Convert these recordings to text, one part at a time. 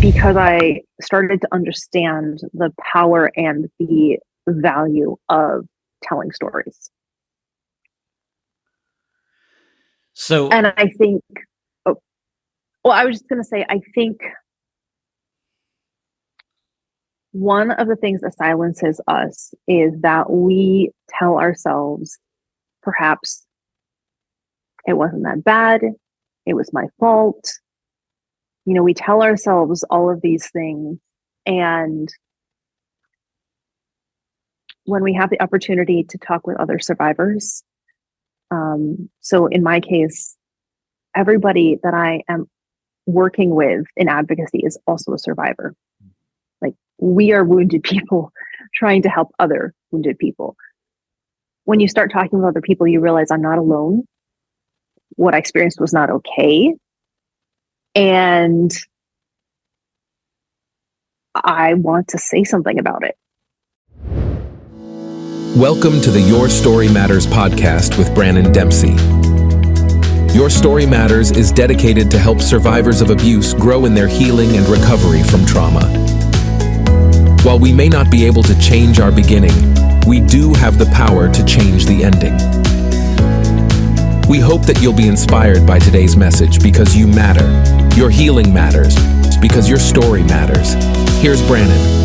because I started to understand the power and the value of telling stories. So, and I think, I was just going to say, I think one of the things that silences us is that we tell ourselves, perhaps it wasn't that bad, it was my fault. We tell ourselves all of these things. And when we have the opportunity to talk with other survivors, so in my case, everybody that I am working with in advocacy is also a survivor. Like, we are wounded people trying to help other wounded people. When you start talking with other people, you realize I'm not alone. What I experienced was not okay. And I want to say something about it. Welcome to the Your Story Matters podcast with Branon Dempsey. Your Story Matters is dedicated to help survivors of abuse grow in their healing and recovery from trauma. While we may not be able to change our beginning, we do have the power to change the ending. We hope that you'll be inspired by today's message because you matter. Your healing matters because your story matters. Here's Branon.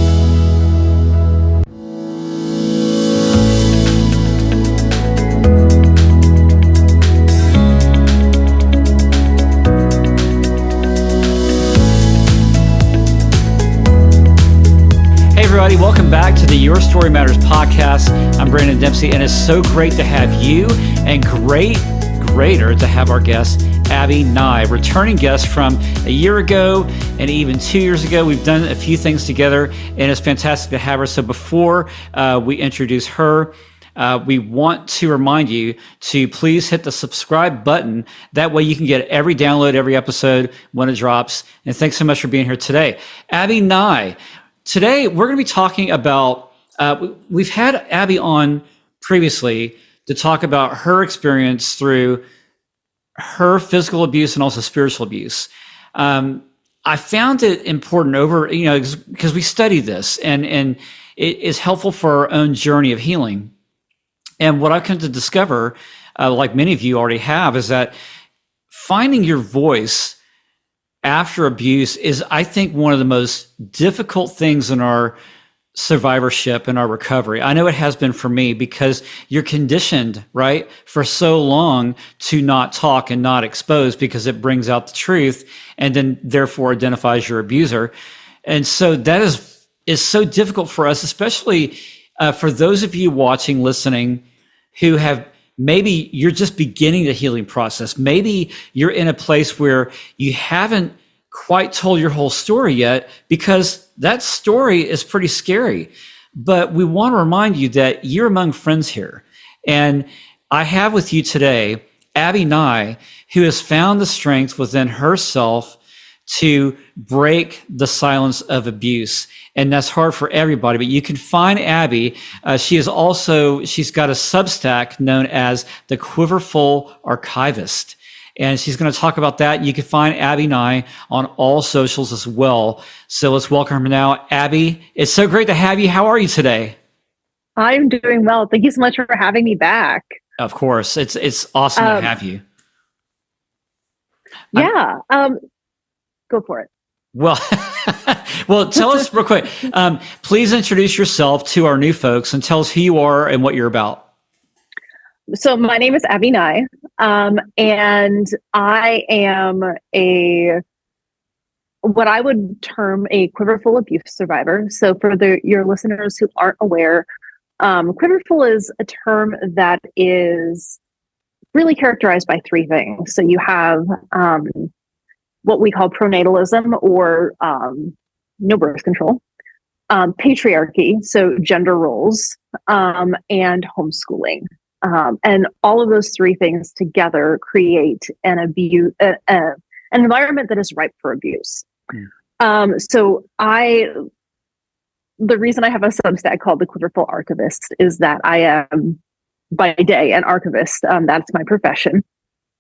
Everybody, welcome back to the Your Story Matters podcast. I'm Branon Dempsey, and it's so great to have you, and greater to have our guest, Abbi Nye, returning guest from a year ago and even 2 years ago. We've done a few things together, and it's fantastic to have her. So before we introduce her, we want to remind you to please hit the subscribe button. That way you can get every download, every episode when it drops. And thanks so much for being here today. Abbi Nye. Today, we're going to be talking about, we've had Abbi on previously to talk about her experience through her physical abuse and also spiritual abuse. I found it important because we study this and it is helpful for our own journey of healing. And what I've come to discover, like many of you already have, is that finding your voice after abuse is, I think, one of the most difficult things in our survivorship and our recovery. I know it has been for me because you're conditioned, right, for so long to not talk and not expose because it brings out the truth and then therefore identifies your abuser. And so that is so difficult for us, especially for those of you watching, listening, who have maybe you're just beginning the healing process. Maybe you're in a place where you haven't quite told your whole story yet because that story is pretty scary. But we want to remind you that you're among friends here. And I have with you today Abbi Nye, who has found the strength within herself to break the silence of abuse. And that's hard for everybody, but you can find Abbi. She's got a Substack known as the Quiverful Archivist. And she's going to talk about that. You can find Abbi Nye on all socials as well. So let's welcome her now. Abbi, it's so great to have you. How are you today? I'm doing well. Thank you so much for having me back. Of course. It's awesome to have you. Yeah. Go for it. Well, tell us real quick. Please introduce yourself to our new folks and tell us who you are and what you're about. So my name is Abbi Nye, and I am what I would term a quiverful abuse survivor. So for your listeners who aren't aware, quiverful is a term that is really characterized by three things. So you have what we call pronatalism, or no birth control, patriarchy, so gender roles, and homeschooling. And all of those three things together create an environment that is ripe for abuse. So the reason I have a Substack called the Quiverful Archivist is that I am by day an archivist. That's my profession.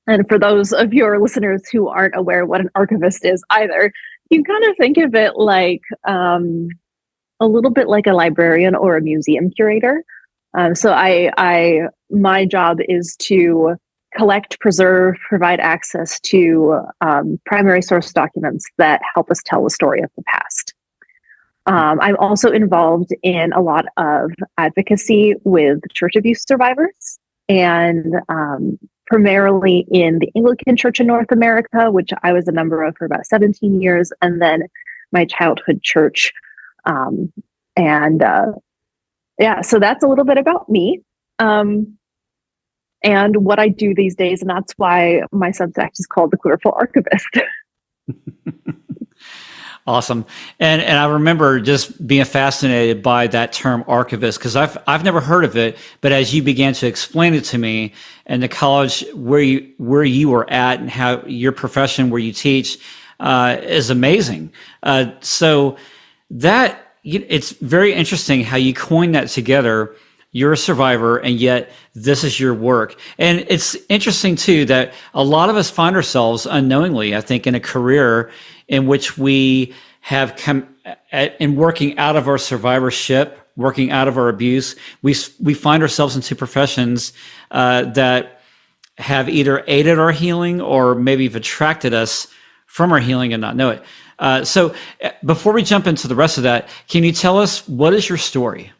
And for those of your listeners who aren't aware what an archivist is either, You kind of think of it like a little bit like a librarian or a museum curator. So my job is to collect, preserve, provide access to primary source documents that help us tell the story of the past. I'm also involved in a lot of advocacy with church abuse survivors, and primarily in the Anglican Church in North America, which I was a member of for about 17 years, and then my childhood church. So that's a little bit about me and what I do these days, and that's why my Substack is called The Quiverful Archivist. Awesome. And I remember just being fascinated by that term archivist, because I've never heard of it, but as you began to explain it to me, and the college where you were at and how your profession where you teach is amazing. So that it's very interesting how you coined that together. You're a survivor, and yet this is your work. And it's interesting too that a lot of us find ourselves unknowingly, I think, in a career in which we have come in working out of our survivorship, working out of our abuse. We find ourselves into professions that have either aided our healing or maybe have attracted us from our healing and not know it. So before we jump into the rest of that, can you tell us, what is your story?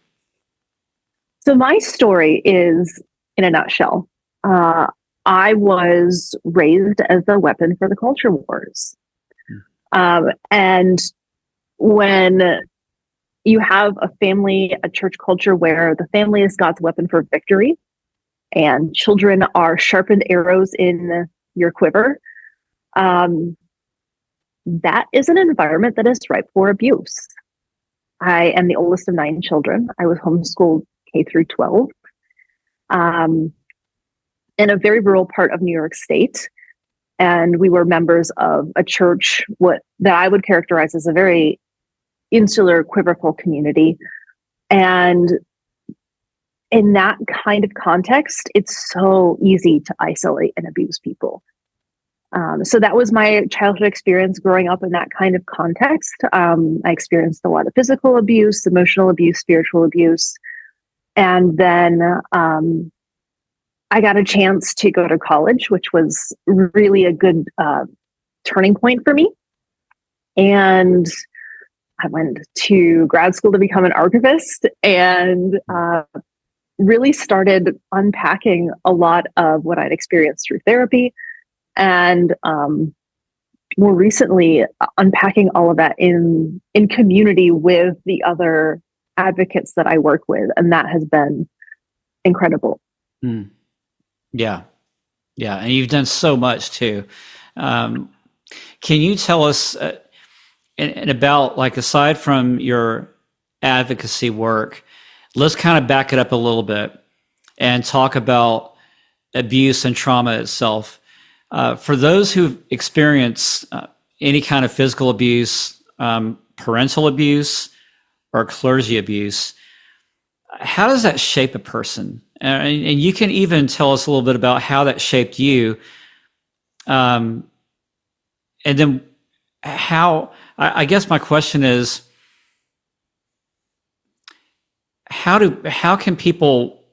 So my story is, in a nutshell, I was raised as a weapon for the culture wars. And when you have a family, a church culture where the family is God's weapon for victory, and children are sharpened arrows in your quiver, that is an environment that is ripe for abuse. I am the oldest of 9 children. I was homeschooled K through 12 in a very rural part of New York State. And we were members of a church that I would characterize as a very insular, quiverful community. And in that kind of context, it's so easy to isolate and abuse people. So that was my childhood experience growing up in that kind of context. I experienced a lot of physical abuse, emotional abuse, spiritual abuse. And then I got a chance to go to college, which was really a good turning point for me. And I went to grad school to become an archivist, and really started unpacking a lot of what I'd experienced through therapy. And more recently, unpacking all of that in community with the other advocates that I work with. And that has been incredible. Mm. Yeah. Yeah. And you've done so much too. Can you tell us and about, like, aside from your advocacy work, let's kind of back it up a little bit and talk about abuse and trauma itself. For those who've experienced any kind of physical abuse, parental abuse, or clergy abuse, how does that shape a person? And you can even tell us a little bit about how that shaped you. And then I guess my question is, how can people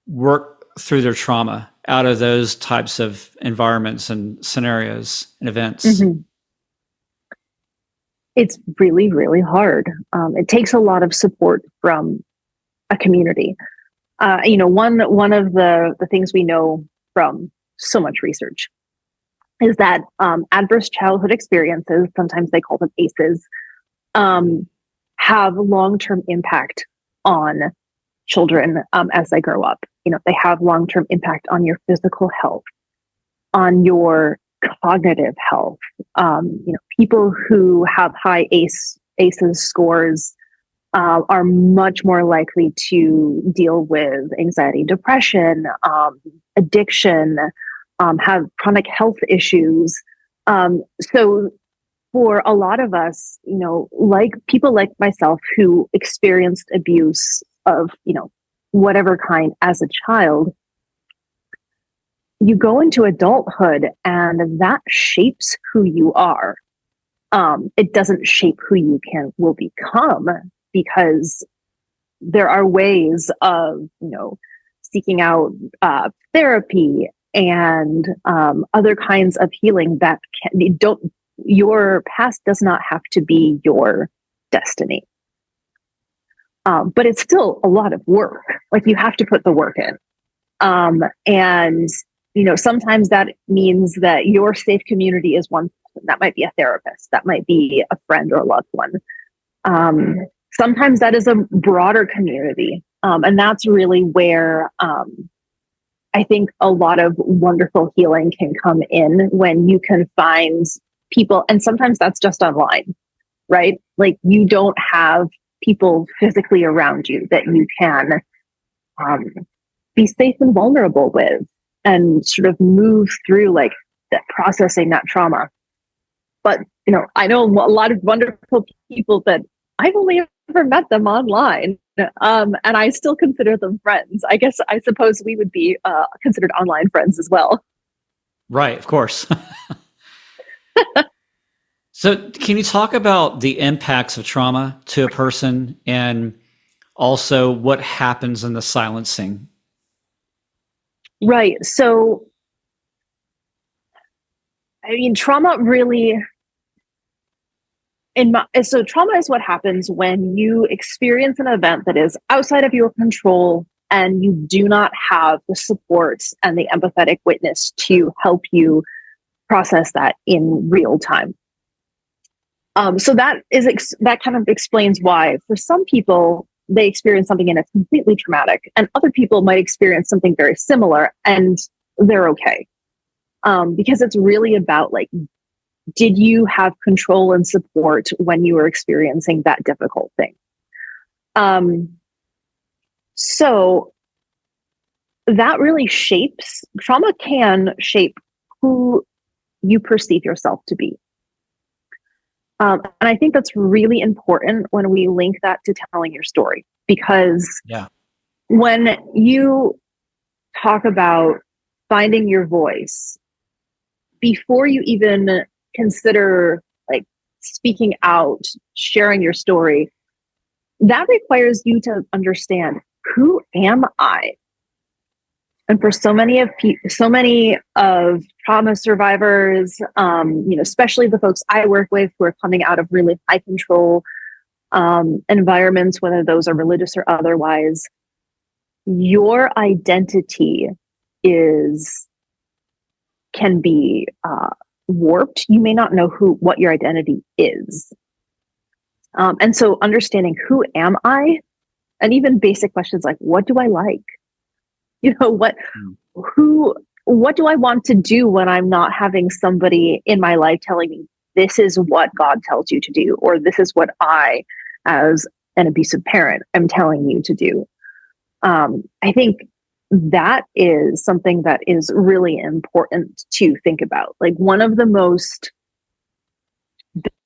work through their trauma out of those types of environments and scenarios and events? Mm-hmm. It's really, really hard. It takes a lot of support from a community. One of the things we know from so much research is that adverse childhood experiences, sometimes they call them ACEs, have long-term impact on children as they grow up. They have long-term impact on your physical health, on your cognitive health. People who have high ACEs scores are much more likely to deal with anxiety, depression, addiction, have chronic health issues. So for a lot of us, like people like myself who experienced abuse of, whatever kind as a child, you go into adulthood and that shapes who you are. It doesn't shape who you will become, because there are ways of, seeking out therapy and other kinds of healing that your past does not have to be your destiny. But it's still a lot of work. Like, you have to put the work in. And, sometimes that means that your safe community is one person. That might be a therapist. That might be a friend or a loved one. Sometimes that is a broader community. And that's really where I think a lot of wonderful healing can come in, when you can find people. And sometimes that's just online, right? Like, you don't have people physically around you that you can be safe and vulnerable with, and sort of move through like that, processing that trauma. But, I know a lot of wonderful people that I've only ever met them online. And I still consider them friends. I suppose we would be considered online friends as well. Right, of course. So can you talk about the impacts of trauma to a person, and also what happens in the silencing? Right. So, trauma really, trauma is what happens when you experience an event that is outside of your control, and you do not have the support and the empathetic witness to help you process that in real time. So that kind of explains why, for some people, they experience something and it's completely traumatic, and other people might experience something very similar and they're okay. Because it's really about, like, did you have control and support when you were experiencing that difficult thing? So that really trauma can shape who you perceive yourself to be. And I think that's really important when we link that to telling your story, because when you talk about finding your voice, before you even consider like speaking out, sharing your story, that requires you to understand, who am I? And for so many of trauma survivors, especially the folks I work with who are coming out of really high control environments, whether those are religious or otherwise, your identity can be warped. You may not know what your identity is. And so understanding, who am I? And even basic questions like, what do I like? What do I want to do when I'm not having somebody in my life telling me, this is what God tells you to do, or this is what I, as an abusive parent, am telling you to do. I think that is something that is really important to think about. Like, one of the most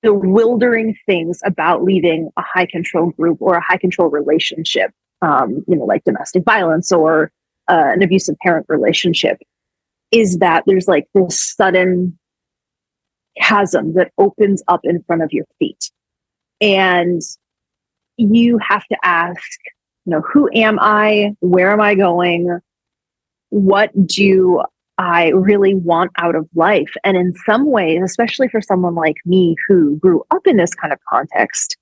bewildering things about leaving a high control group or a high control relationship, like domestic violence or an abusive parent relationship, is that there's like this sudden chasm that opens up in front of your feet. And you have to ask, who am I? Where am I going? What do I really want out of life? And in some ways, especially for someone like me who grew up in this kind of context,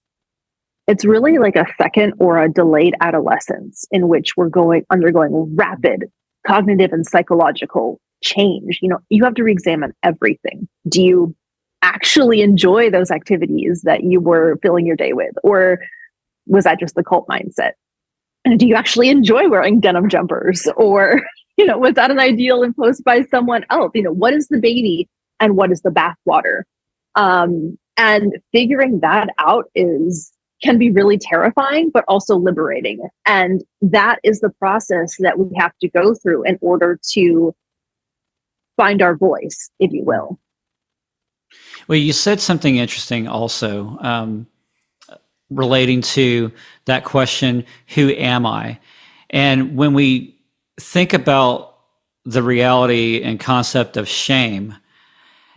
it's really like a second or a delayed adolescence in which we're undergoing rapid cognitive and psychological change. You have to re-examine everything. Do you actually enjoy those activities that you were filling your day with? Or was that just the cult mindset? And do you actually enjoy wearing denim jumpers? Or, was that an ideal imposed by someone else? What is the baby and what is the bathwater? And figuring that out can be really terrifying, but also liberating. And that is the process that we have to go through in order to find our voice, if you will. Well, you said something interesting also, relating to that question, who am I? And when we think about the reality and concept of shame,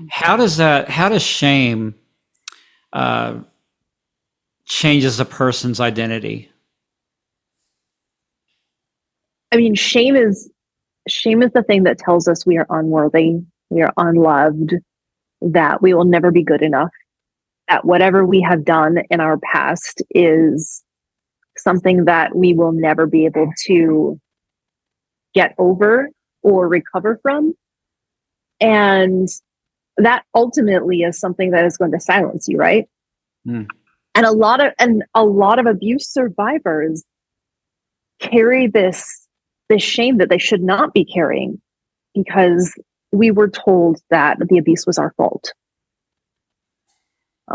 how does shame changes a person's identity? I mean, shame is the thing that tells us we are unworthy, we are unloved, that we will never be good enough, that whatever we have done in our past is something that we will never be able to get over or recover from. And that ultimately is something that is going to silence you, right? Mm. And a lot of abuse survivors carry this shame that they should not be carrying, because we were told that the abuse was our fault.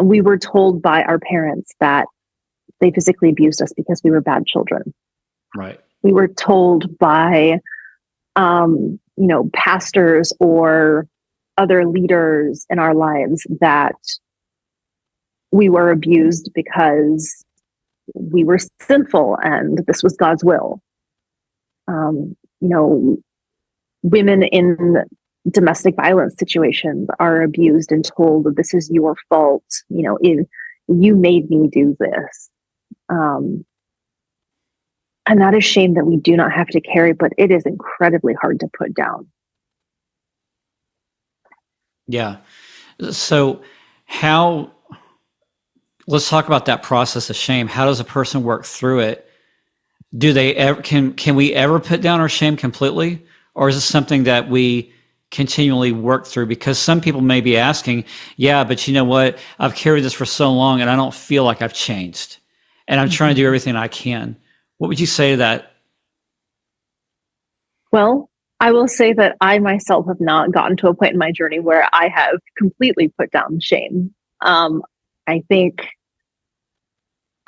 We were told by our parents that they physically abused us because we were bad children. Right. We were told by, pastors or other leaders in our lives that we were abused because we were sinful and this was God's will. Women in domestic violence situations are abused and told that this is your fault. If you made me do this. And that is shame that we do not have to carry, but it is incredibly hard to put down. Yeah. So let's talk about that process of shame. How does a person work through it? Do they ever, can we ever put down our shame completely? Or is it something that we continually work through? Because some people may be asking, yeah, but you know what? I've carried this for so long and I don't feel like I've changed. And I'm trying to do everything I can. What would you say to that? Well, I will say that I myself have not gotten to a point in my journey where I have completely put down shame. I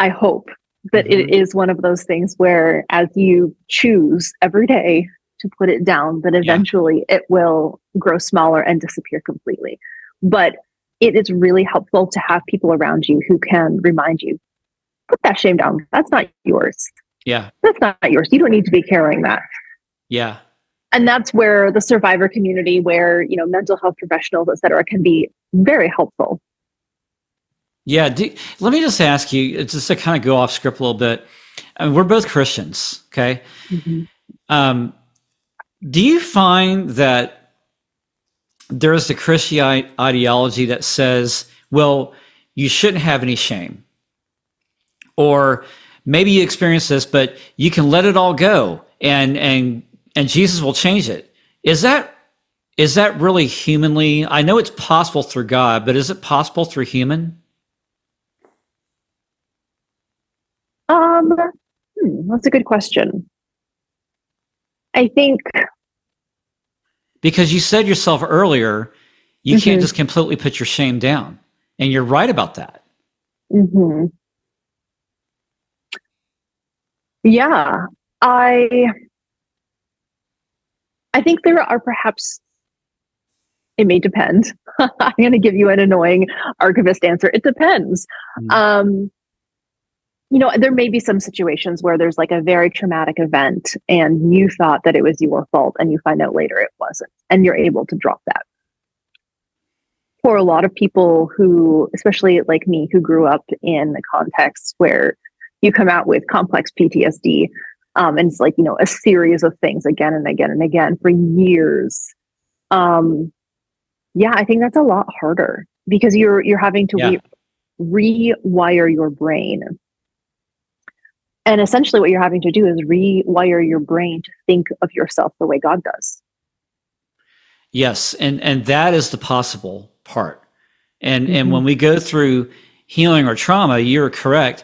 hope that it is one of those things where, as you choose every day to put it down, that eventually it will grow smaller and disappear completely. But it is really helpful to have people around you who can remind you, put that shame down. That's not yours. Yeah. That's not yours. You don't need to be carrying that. Yeah. And that's where the survivor community, where, mental health professionals, et cetera, can be very helpful. Yeah. Let me just ask you, just to kind of go off script a little bit. I mean, we're both Christians. Okay. Mm-hmm. Do you find that there's the Christian ideology that says, well, you shouldn't have any shame? Or maybe you experience this, but you can let it all go and Jesus will change it. Is that really humanly? I know it's possible through God, but is it possible through human? That's a good question. I think, because you said yourself earlier, you can't just completely put your shame down, and you're right about that. Mm-hmm. Yeah, I think there are perhaps, it may depend. I'm going to give you an annoying archivist answer. It depends. Mm-hmm. There may be some situations where there's like a very traumatic event and you thought that it was your fault and you find out later it wasn't, and you're able to drop that. For a lot of people who, especially like me, who grew up in the context where you come out with complex PTSD, and it's like, a series of things again and again and again for years. I think that's a lot harder because you're having to rewire your brain. And essentially what you're having to do is rewire your brain to think of yourself the way God does. Yes. And that is the possible part. And when we go through healing or trauma, you're correct.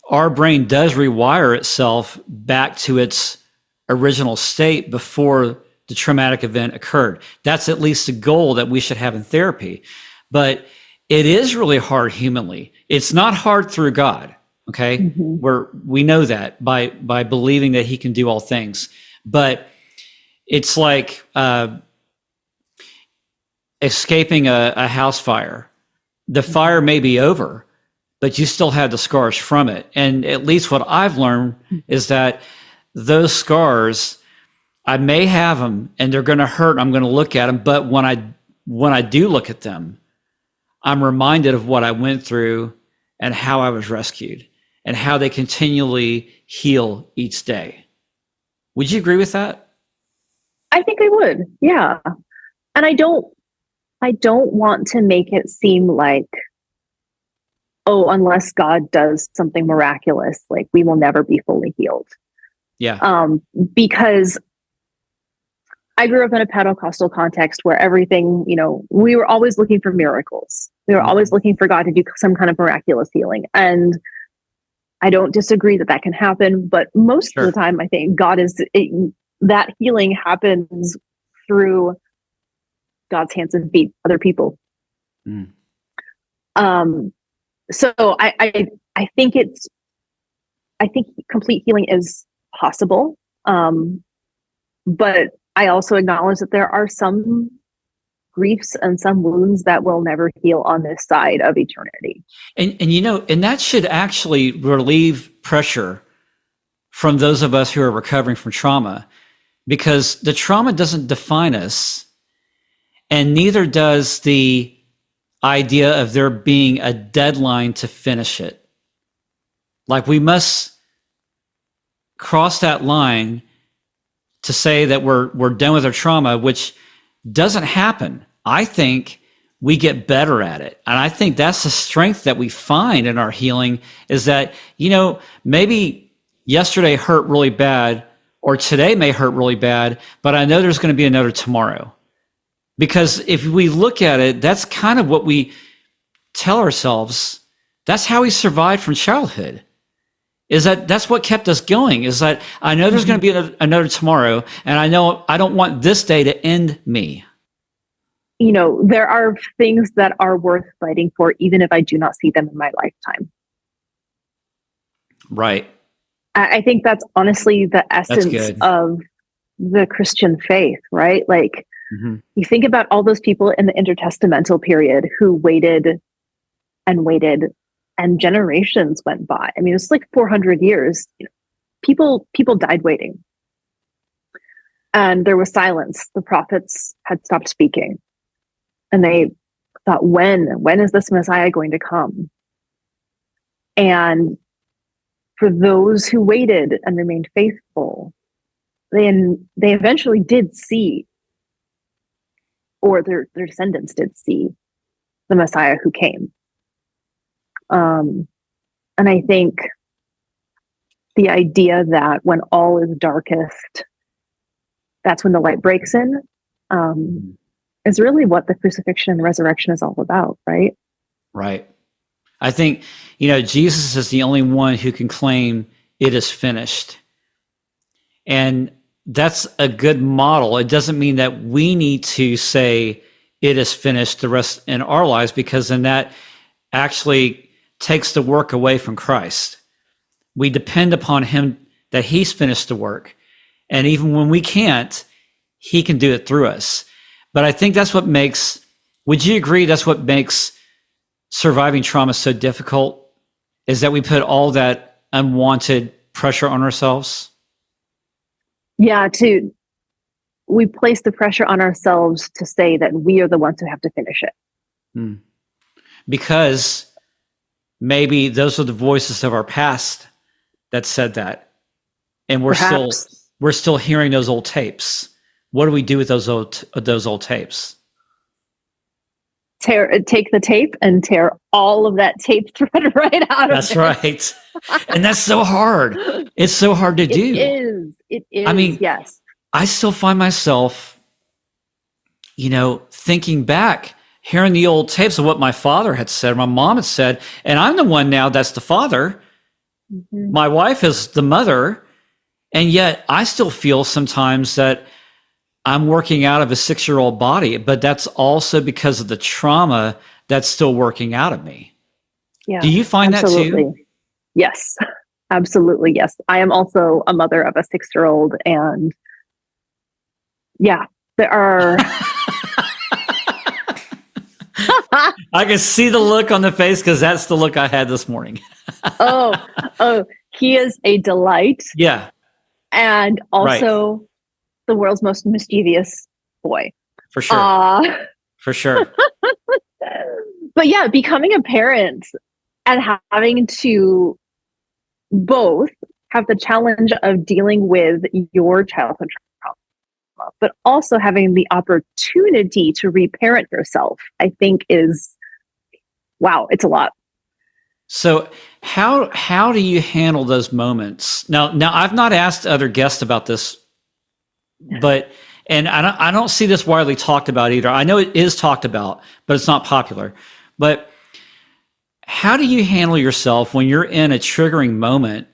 Our brain does rewire itself back to its original state before the traumatic event occurred. That's at least the goal that we should have in therapy. But it is really hard humanly. It's not hard through God. Okay. Mm-hmm. We know that by believing that he can do all things, but it's like, escaping a house fire. The fire may be over, but you still have the scars from it. And at least what I've learned is that those scars, I may have them and they're going to hurt. I'm going to look at them. But when I do look at them, I'm reminded of what I went through and how I was rescued and how they continually heal each day. Would you agree with that? I think I would. Yeah. And I don't want to make it seem like, oh, unless God does something miraculous, like we will never be fully healed. Yeah. Because I grew up in a Pentecostal context where everything, we were always looking for miracles. We were always looking for God to do some kind of miraculous healing. And I don't disagree that can happen, but most of the time, I think that healing happens through God's hands and feet, other people. Mm. So I think complete healing is possible. But I also acknowledge that there are some griefs and some wounds that will never heal on this side of eternity. And that should actually relieve pressure from those of us who are recovering from trauma, because the trauma doesn't define us, and neither does the idea of there being a deadline to finish it. Like, we must cross that line to say that we're done with our trauma, which doesn't happen. I think we get better at it. And I think that's the strength that we find in our healing, is that, maybe yesterday hurt really bad, or today may hurt really bad, but I know there's going to be another tomorrow. Because if we look at it, that's kind of what we tell ourselves. That's how we survived from childhood. That's what kept us going, is that I know there's going to be another tomorrow, and I know I don't want this day to end me. There are things that are worth fighting for, even if I do not see them in my lifetime. Right. I think that's honestly the essence of the Christian faith, right? Like, you think about all those people in the intertestamental period who waited and waited, and generations went by. I mean, it's like 400 years. People died waiting. And there was silence. The prophets had stopped speaking. And they thought, when is this Messiah going to come? And for those who waited and remained faithful, then they eventually did see, or their descendants did see, the Messiah who came. And I think the idea that when all is darkest, that's when the light breaks in, is really what the crucifixion and resurrection is all about, right? Right. I think, Jesus is the only one who can claim it is finished. And that's a good model. It doesn't mean that we need to say it is finished the rest in our lives, because then that actually takes the work away from Christ. We depend upon him, that he's finished the work. And even when we can't, he can do it through us. But I think that's what makes, would you agree that's what makes surviving trauma so difficult, is that we put all that unwanted pressure on ourselves? Yeah, we place the pressure on ourselves to say that we are the ones who have to finish it. Because maybe those are the voices of our past that said that. And we're still hearing those old tapes. What do we do with those old tapes? Take the tape and tear all of that tape thread right out of it. That's right. And that's so hard. It's so hard to do. It is. I mean, yes. I still find myself, thinking back, hearing the old tapes of what my father had said, my mom had said, and I'm the one now that's the father. Mm-hmm. My wife is the mother. And yet I still feel sometimes that I'm working out of a 6-year-old body, but that's also because of the trauma that's still working out of me. Yeah. Do you find that too? Yes, absolutely. Yes. I am also a mother of a 6-year-old, and yeah, there are. I can see the look on the face, because that's the look I had this morning. oh, he is a delight. Yeah. And also the world's most mischievous boy. For sure. For sure. But yeah, becoming a parent and having to both have the challenge of dealing with your childhood trauma, but also having the opportunity to reparent yourself, I think is, wow, it's a lot. So how do you handle those moments? Now I've not asked other guests about this, but and I don't see this widely talked about either. I know it is talked about, but it's not popular. But how do you handle yourself when you're in a triggering moment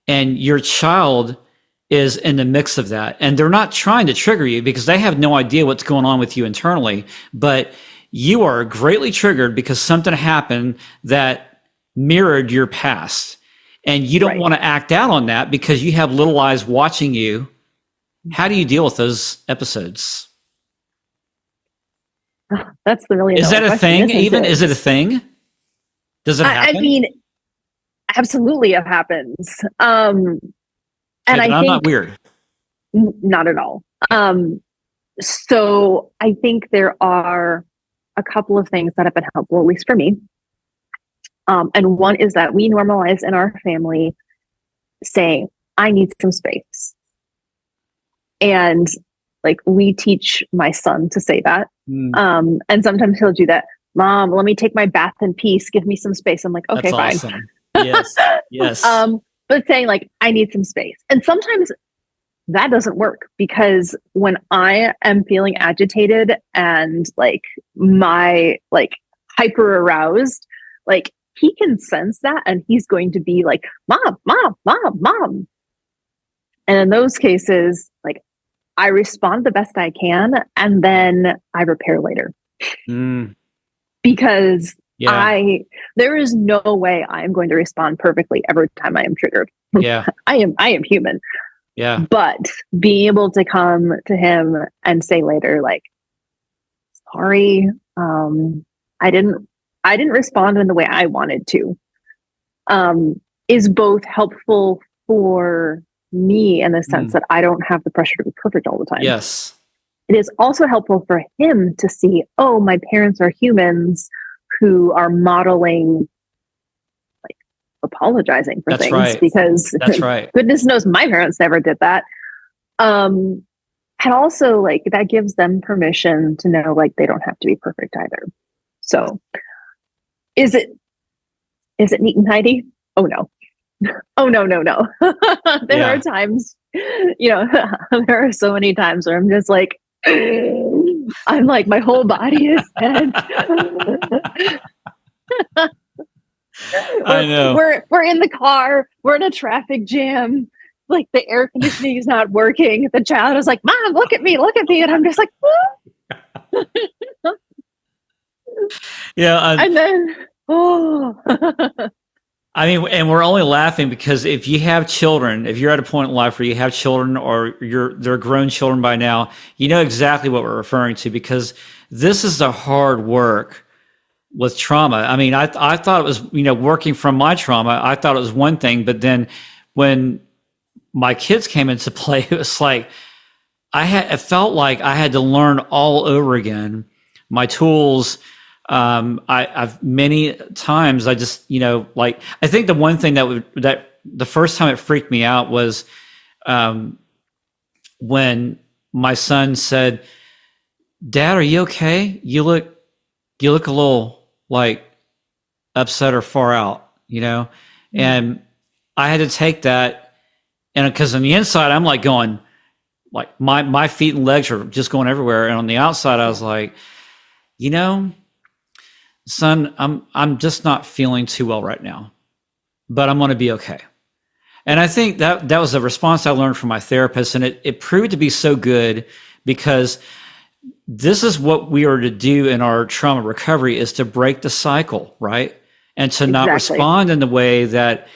and your child is in the mix of that, and they're not trying to trigger you because they have no idea what's going on with you internally, but you are greatly triggered because something happened that mirrored your past, and you don't want to act out on that because you have little eyes watching you. How do you deal with those episodes? That's the really is that a thing? Even is it a thing? Does it happen? I mean, absolutely, it happens. And I think I'm not weird. Not at all. So I think there are a couple of things that have been helpful, at least for me. And one is that we normalize in our family saying, I need some space. And like we teach my son to say that. And sometimes he'll do that. Mom, let me take my bath in peace. Give me some space. I'm like, okay, that's fine. Awesome. Yes. But saying like, I need some space. And sometimes that doesn't work because when I am feeling agitated and like hyper aroused, like he can sense that and he's going to be like, mom, mom, mom, mom. And in those cases, like I respond the best I can and then I repair later. Because there is no way I am going to respond perfectly every time I am triggered. Yeah. I am human. Yeah. But being able to come to him and say later, like, sorry, I didn't respond in the way I wanted to, is both helpful for me in the sense that I don't have the pressure to be perfect all the time. Yes. It is also helpful for him to see, oh, my parents are humans who are modeling, like apologizing for things because goodness knows my parents never did that. And also like that gives them permission to know like they don't have to be perfect either. So is it neat and tidy? Oh no. Oh no. There are times, there are so many times where I'm just like, I'm like, my whole body is tense. I know. We're in the car. We're in a traffic jam. Like the air conditioning is not working. The child is like, Mom, look at me. And I'm just like, yeah. And then, I mean, and we're only laughing because if you have children, if you're at a point in life where you have children or they're grown children by now, you know exactly what we're referring to because this is the hard work with trauma. I mean, I thought it was, working from my trauma, I thought it was one thing, but then when my kids came into play, it was like, it felt like I had to learn all over again, my tools. I've many times I just, I think the one thing that the first time it freaked me out was, when my son said, Dad, are you okay? You look a little like upset or far out, and I had to take that. And because on the inside, I'm like going, like my feet and legs are just going everywhere. And on the outside, I was like, son, I'm just not feeling too well right now, but I'm going to be okay. And I think that was a response I learned from my therapist, and it proved to be so good because this is what we are to do in our trauma recovery is to break the cycle, right? And to not respond in the way that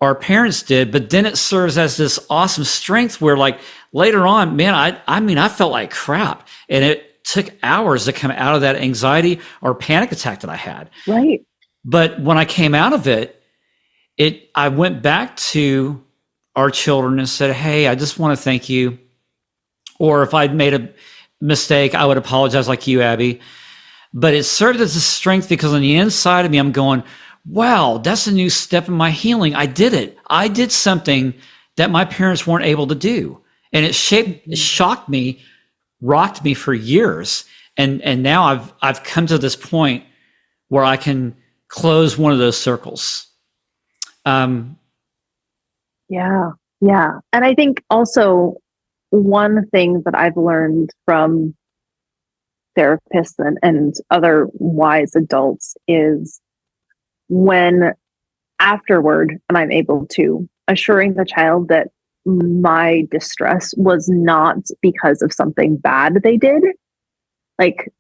our parents did, but then it serves as this awesome strength where like later on, man, I felt like crap, and it took hours to come out of that anxiety or panic attack that I had. Right. But when I came out of it, I went back to our children and said, hey, I just want to thank you. Or if I'd made a mistake, I would apologize like you, Abby. but it served as a strength because on the inside of me, I'm going, wow, that's a new step in my healing. I did it. I did something that my parents weren't able to do. And it shocked me, rocked me for years. And now I've come to this point where I can close one of those circles. Yeah. And I think also one thing that I've learned from therapists and other wise adults is when afterward, and I'm able to, assuring the child that my distress was not because of something bad they did. Like,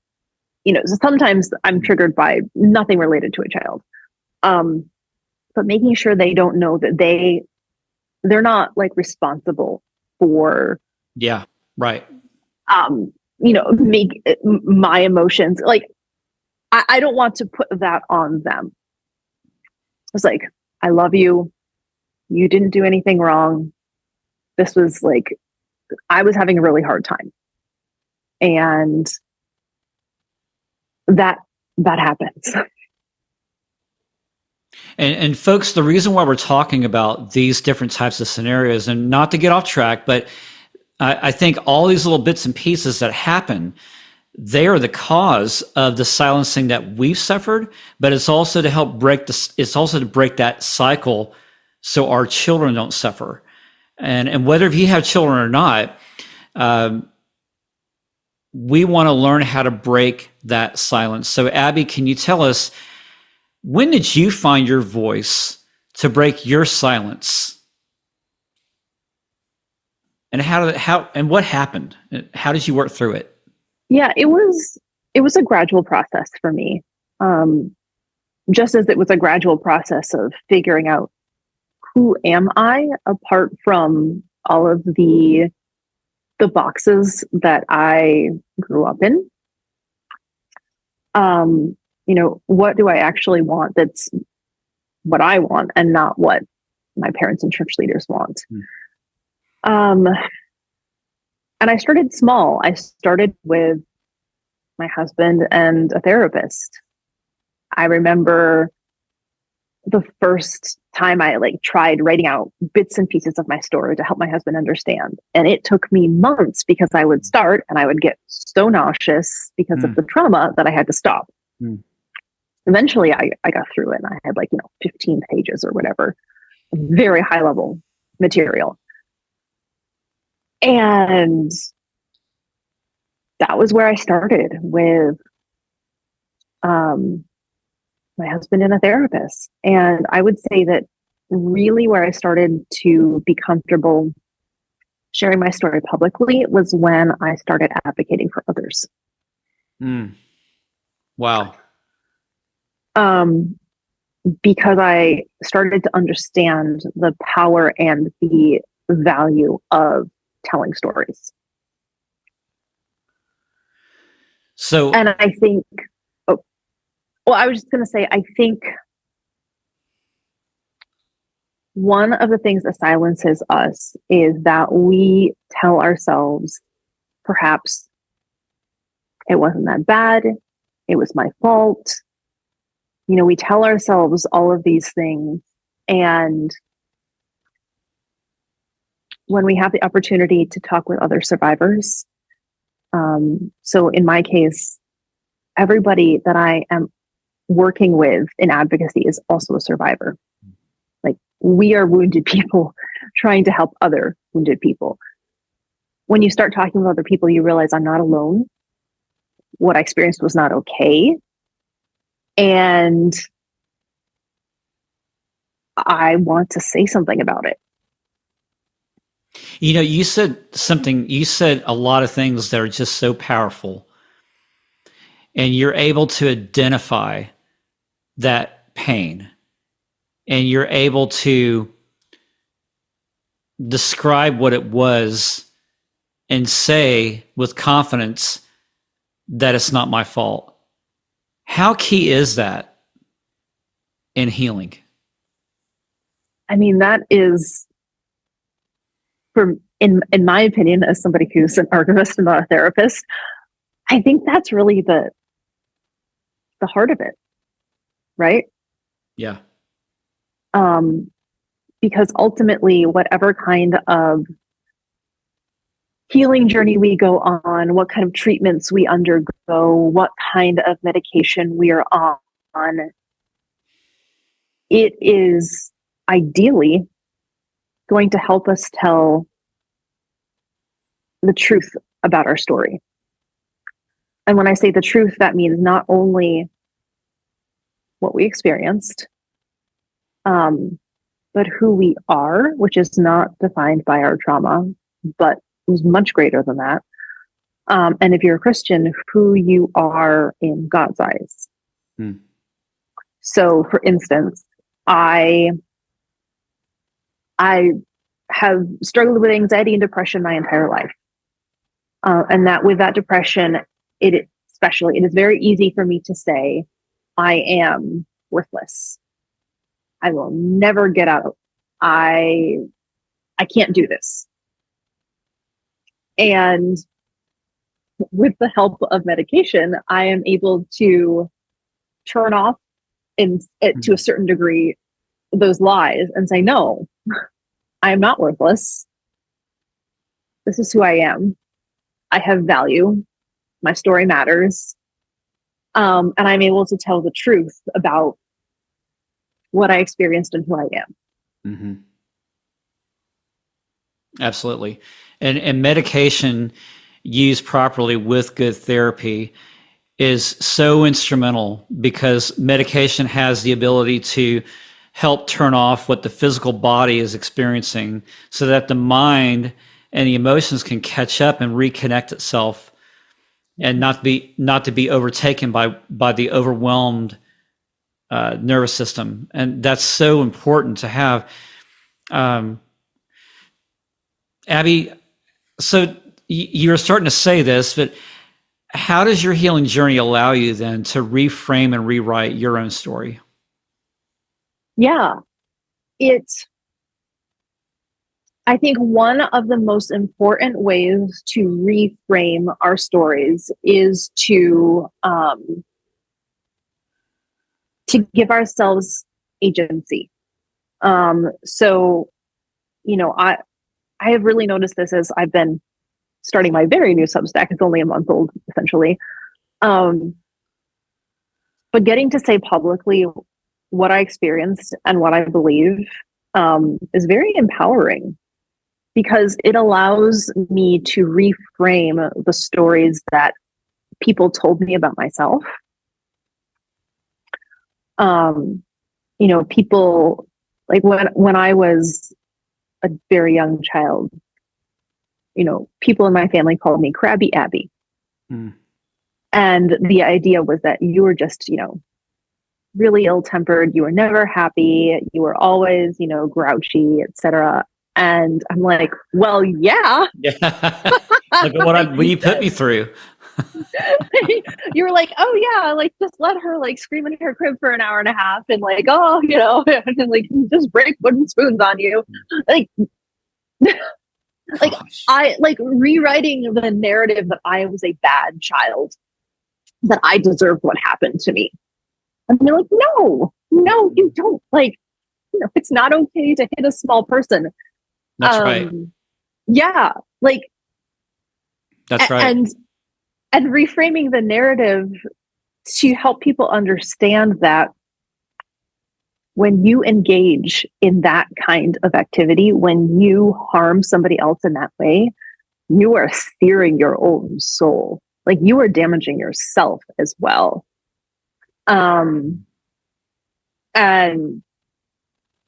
sometimes I'm triggered by nothing related to a child. But making sure they don't know that they're not like responsible for right make my emotions. Like I don't want to put that on them. It's like, I love you, you didn't do anything wrong, this was like, I was having a really hard time, and that happens. And folks, the reason why we're talking about these different types of scenarios, and not to get off track, but I think all these little bits and pieces that happen, they are the cause of the silencing that we've suffered, but it's also to help break it's also to break that cycle so our children don't suffer. And whether if you have children or not, we want to learn how to break that silence. So Abbi, can you tell us, when did you find your voice to break your silence? And what happened? How did you work through it? Yeah, it was a gradual process for me. Just as it was a gradual process of figuring out, who am I apart from all of the boxes that I grew up in? What do I actually want that's what I want and not what my parents and church leaders want? And I started small. I started with my husband and a therapist. I remember the first time I tried writing out bits and pieces of my story to help my husband understand. And it took me months because I would start and I would get so nauseous because of the trauma that I had to stop. Eventually I got through it, and I had 15 pages or whatever, very high level material. And that was where I started with my husband and a therapist. And I would say that really where I started to be comfortable sharing my story publicly was when I started advocating for others. Wow. Because I started to understand the power and the value of telling stories. So, and I think, I was just going to say, I think one of the things that silences us is that we tell ourselves, perhaps it wasn't that bad, it was my fault. We tell ourselves all of these things, and when we have the opportunity to talk with other survivors, so in my case, everybody that I am working with in advocacy is also a survivor. We are wounded people trying to help other wounded people. When you start talking with other people, you realize I'm not alone. What I experienced was not okay. And I want to say something about it. You said a lot of things that are just so powerful. And you're able to identify that pain. And you're able to describe what it was and say with confidence that it's not my fault. How key is that in healing? I mean, that is, in my opinion, as somebody who's an archivist and not a therapist, I think that's really the the heart of it, right? Yeah. Because ultimately, whatever kind of healing journey we go on, what kind of treatments we undergo, what kind of medication we are on, it is ideally going to help us tell the truth about our story. And when I say the truth, that means not only what we experienced, but who we are, which is not defined by our trauma, but is much greater than that. And if you're a Christian, who you are in God's eyes. So, for instance, I have struggled with anxiety and depression my entire life. And that with that depression, it is very easy for me to say, I am worthless. I will never get out. I can't do this. And with the help of medication, I am able to turn off to a certain degree those lies and say, no, I am not worthless. This is who I am. I have value. My story matters. And I'm able to tell the truth about what I experienced and who I am. Mm-hmm. Absolutely. And medication used properly with good therapy is so instrumental, because medication has the ability to help turn off what the physical body is experiencing so that the mind and the emotions can catch up and reconnect itself, and not to be overtaken by the overwhelmed nervous system. And that's so important to have. Abbi, so you're starting to say this, but how does your healing journey allow you then to reframe and rewrite your own story? Yeah, I think one of the most important ways to reframe our stories is to give ourselves agency. So, I have really noticed this as I've been starting my very new Substack. It's only a month old, essentially. But getting to say publicly what I experienced and what I believe is very empowering, because it allows me to reframe the stories that people told me about myself. People, like when I was a very young child, people in my family called me Crabby Abbi. And the idea was that you were just, really ill-tempered. You were never happy. You were always, grouchy, etc. And I'm like, well, yeah. Look at what you put me through. You were like, oh yeah, like just let her like scream in her crib for an hour and a half and like, oh, and like just break wooden spoons on you. Like, I like rewriting the narrative that I was a bad child, that I deserved what happened to me. And they're like, no, you don't. Like, it's not okay to hit a small person. That's right. Yeah. Like, that's right. And reframing the narrative to help people understand that when you engage in that kind of activity, when you harm somebody else in that way, you are searing your own soul. Like, you are damaging yourself as well. And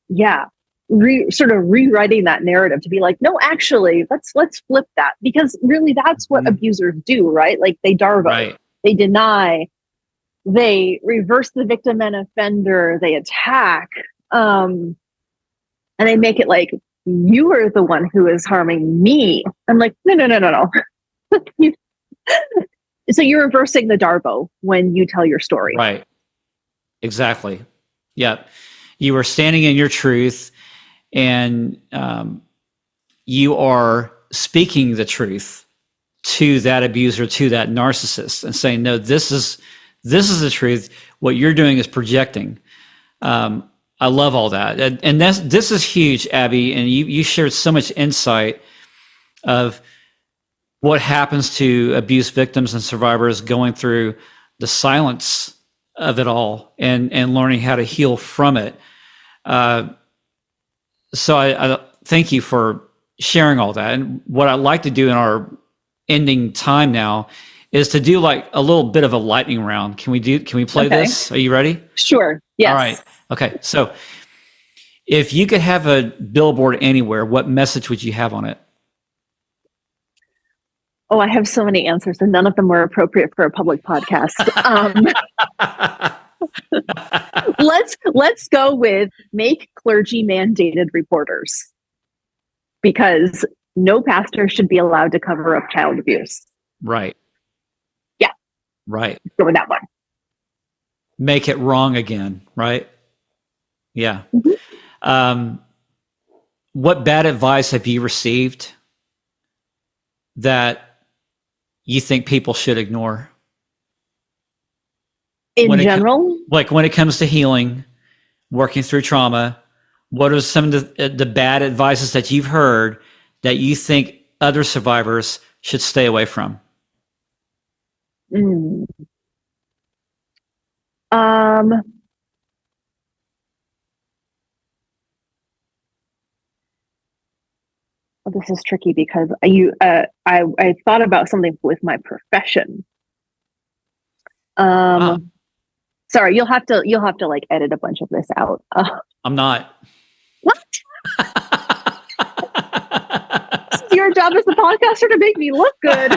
yeah, sort of rewriting that narrative to be like, no, actually, let's flip that, because really that's what abusers do, right? Like, they darvo, right. They deny, they reverse the victim and offender, they attack, and they make it like you are the one who is harming me. I'm like, no. So you're reversing the darvo when you tell your story. Right. Exactly. Yeah. You are standing in your truth, and you are speaking the truth to that abuser, to that narcissist, and saying, no, this is This is the truth. What you're doing is projecting. I love all that. And this is huge, Abbi. And you shared so much insight of what happens to abuse victims and survivors going through the silence of it all and learning how to heal from it. So I thank you for sharing all that. And what I'd like to do in our ending time now is to do like a little bit of a lightning round. Can we play this? Are you ready? Sure. Yes. All right. Okay. So if you could have a billboard anywhere, what message would you have on it? Oh, I have so many answers, and none of them were appropriate for a public podcast. Let's go with make clergy mandated reporters, because no pastor should be allowed to cover up child abuse. Right. Yeah. Right. Let's go with that one. Make it wrong again. Right. Yeah. Mm-hmm. What bad advice have you received that you think people should ignore? In general? Like when it comes to healing, working through trauma, what are some of the bad advices that you've heard that you think other survivors should stay away from? Well, this is tricky because I thought about something with my profession. Sorry, you'll have to like edit a bunch of this out. I'm not. What? This is your job as a podcaster to make me look good.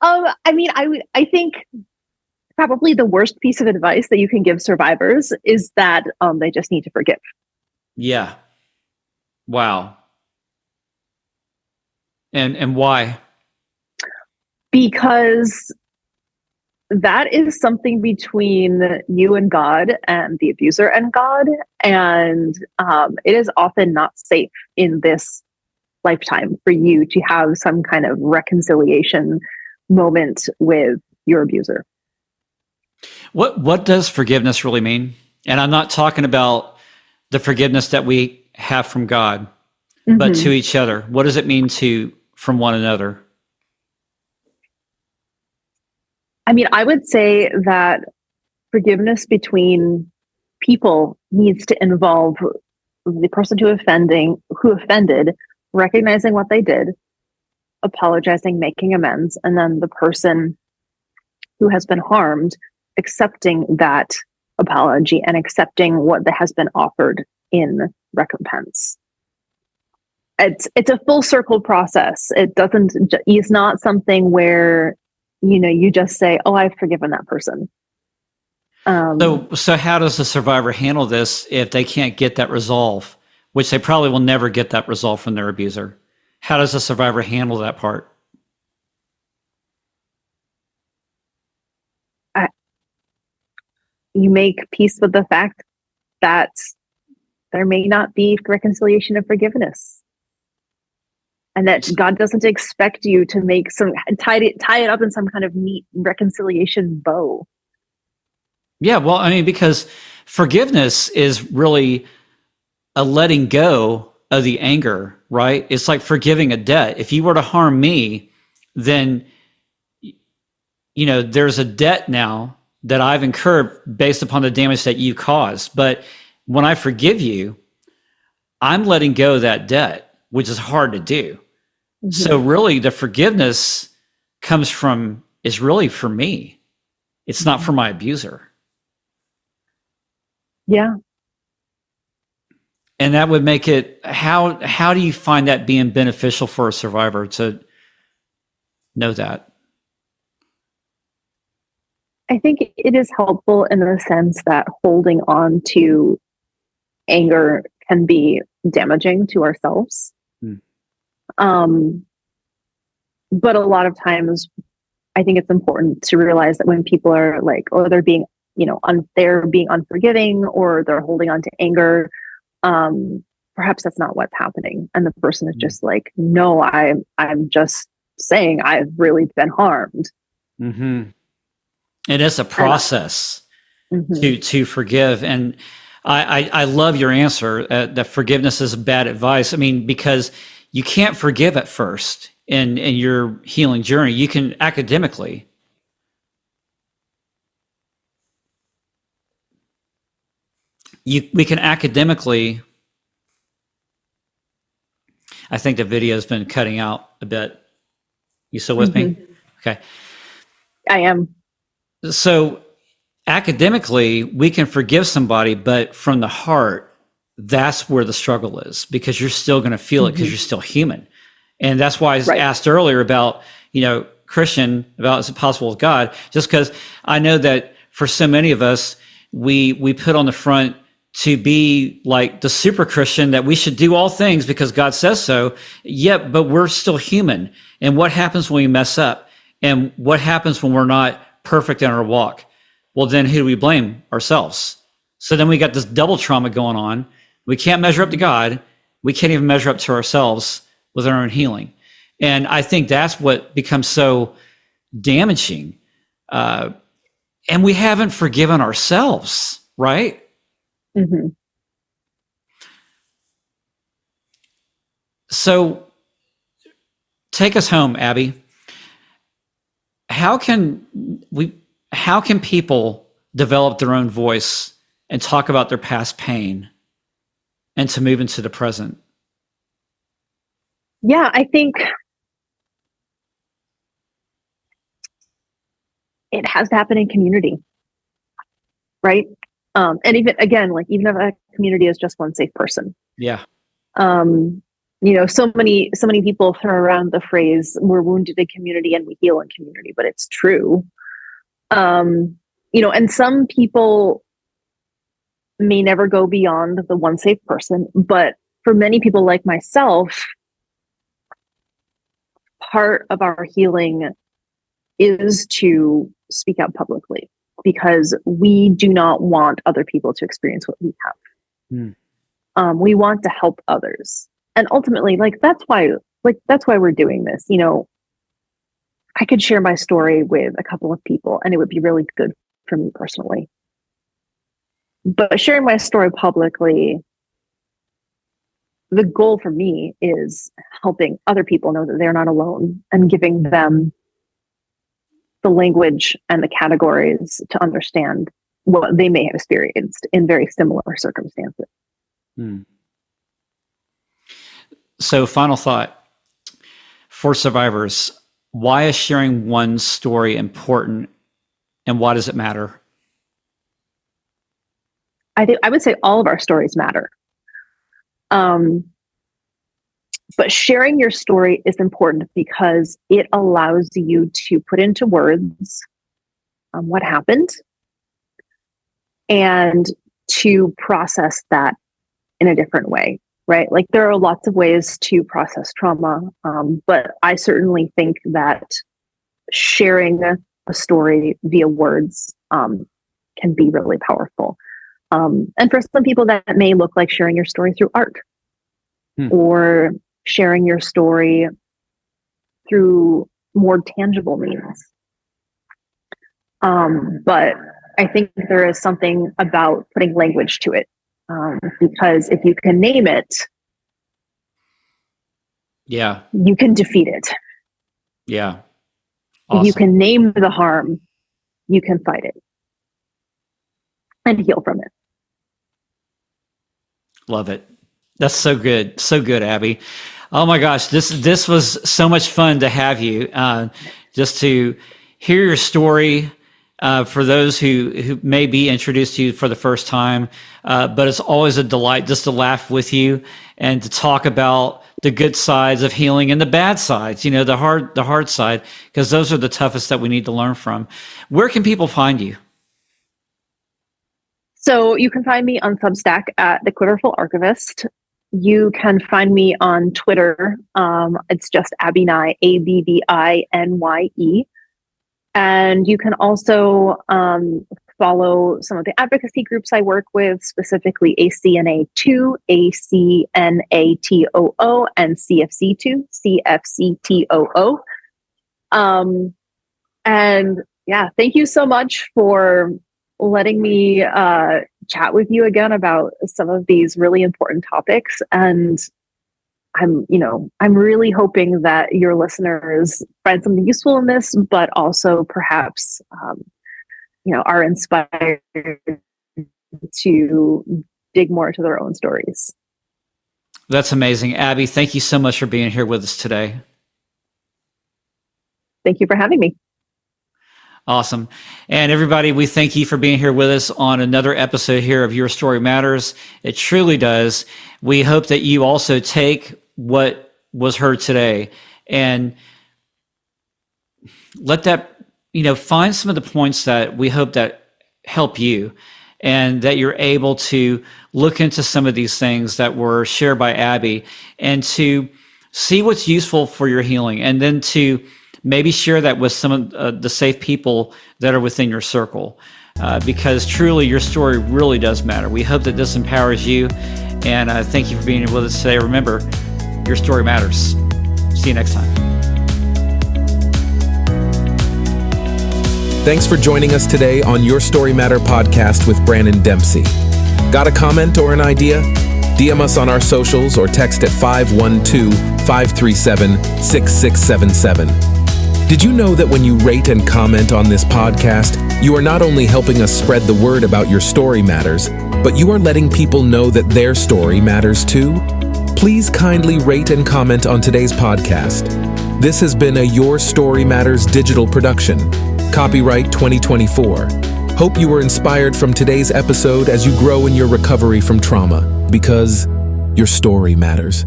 I think probably the worst piece of advice that you can give survivors is that they just need to forgive. Yeah. Wow. And why? Because that is something between you and God and the abuser and God. And it is often not safe in this lifetime for you to have some kind of reconciliation moment with your abuser. What does forgiveness really mean? And I'm not talking about the forgiveness that we have from God, but to each other. What does it mean from one another? I mean, I would say that forgiveness between people needs to involve the person who offended, recognizing what they did, apologizing, making amends, and then the person who has been harmed accepting that apology and accepting what has been offered in recompense. It's a full circle process. It's not something where you just say, "Oh, I've forgiven that person." So how does the survivor handle this if they can't get that resolve, which they probably will never get that resolve from their abuser? How does the survivor handle that part? You make peace with the fact that there may not be reconciliation and forgiveness, and that God doesn't expect you to make tie it up in some kind of neat reconciliation bow. Yeah, well, I mean, because forgiveness is really a letting go of the anger, right? It's like forgiving a debt. If you were to harm me, then there's a debt now that I've incurred based upon the damage that you caused. But when I forgive you, I'm letting go of that debt, which is hard to do. Mm-hmm. So really the forgiveness is really for me. It's not for my abuser. Yeah. And that would make it, how do you find that being beneficial for a survivor to know that? I think it is helpful in the sense that holding on to anger can be damaging to ourselves. But a lot of times I think it's important to realize that when people are like, oh, they're being, they're being unforgiving or they're holding on to anger, perhaps that's not what's happening. And the person is just like, no, I'm just saying I've really been harmed. Mm-hmm. And it's a process to forgive. And I love your answer that forgiveness is bad advice. I mean, because you can't forgive at first in your healing journey. You can academically. We can academically. I think the video has been cutting out a bit. You still with me? Okay. I am. So academically, we can forgive somebody, but from the heart, that's where the struggle is, because you're still going to feel it because you're still human. And that's why I asked earlier about, Christian, about is it possible with God? Just because I know that for so many of us, we put on the front to be like the super Christian, that we should do all things because God says so. Yep, but we're still human. And what happens when we mess up? And what happens when we're not perfect in our walk? Well, then who do we blame? Ourselves. So then we got this double trauma going on. We can't measure up to God. We can't even measure up to ourselves with our own healing. And I think that's what becomes so damaging. And we haven't forgiven ourselves, right? Mm-hmm. So take us home, Abbi. How can people develop their own voice and talk about their past pain and to move into the present? Yeah, I think it has to happen in community, right? And even if a community is just one safe person. Yeah. So many people throw around the phrase, we're wounded in community and we heal in community, but it's true. And some people may never go beyond the one safe person, but for many people like myself, part of our healing is to speak out publicly, because we do not want other people to experience what we have. We want to help others. And ultimately, that's why we're doing this. I could share my story with a couple of people and it would be really good for me personally. But sharing my story publicly, the goal for me is helping other people know that they're not alone and giving them the language and the categories to understand what they may have experienced in very similar circumstances. So, final thought for survivors: why is sharing one story important, and why does it matter? I would say all of our stories matter. But sharing your story is important because it allows you to put into words what happened and to process that in a different way, right? Like there are lots of ways to process trauma, but I certainly think that sharing a story via words can be really powerful. And for some people, that may look like sharing your story through art or sharing your story through more tangible means. But I think there is something about putting language to it, because if you can name it, you can defeat it. Yeah. Awesome. You can name the harm, you can fight it and heal from it. Love it. That's so good. So good, Abbi. Oh my gosh, this was so much fun to have you. Just to hear your story, for those who may be introduced to you for the first time. But it's always a delight just to laugh with you and to talk about the good sides of healing and the bad sides, the hard side, because those are the toughest that we need to learn from. Where can people find you? So you can find me on Substack at The Quiverful Archivist. You can find me on Twitter. It's just Abbi Nye, ABBINYE. And you can also follow some of the advocacy groups I work with, specifically ACNA2, ACNATOO, and CFC2, CFCTOO. And yeah, thank you so much for letting me chat with you again about some of these really important topics. And I'm really hoping that your listeners find something useful in this, but also perhaps, are inspired to dig more into their own stories. That's amazing. Abbi, thank you so much for being here with us today. Thank you for having me. Awesome. And everybody, we thank you for being here with us on another episode here of Your Story Matters. It truly does. We hope that you also take what was heard today and let that, find some of the points that we hope that help you, and that you're able to look into some of these things that were shared by Abbi and to see what's useful for your healing, and then to maybe share that with some of the safe people that are within your circle, because truly your story really does matter. We hope that this empowers you, and thank you for being here with us today. Remember, your story matters. See you next time. Thanks for joining us today on Your Story Matter podcast with Branon Dempsey. Got a comment or an idea? DM us on our socials or text at 512-537-6677. Did you know that when you rate and comment on this podcast, you are not only helping us spread the word about Your Story Matters, but you are letting people know that their story matters too? Please kindly rate and comment on today's podcast. This has been a Your Story Matters digital production. Copyright 2024. Hope you were inspired from today's episode as you grow in your recovery from trauma, because your story matters.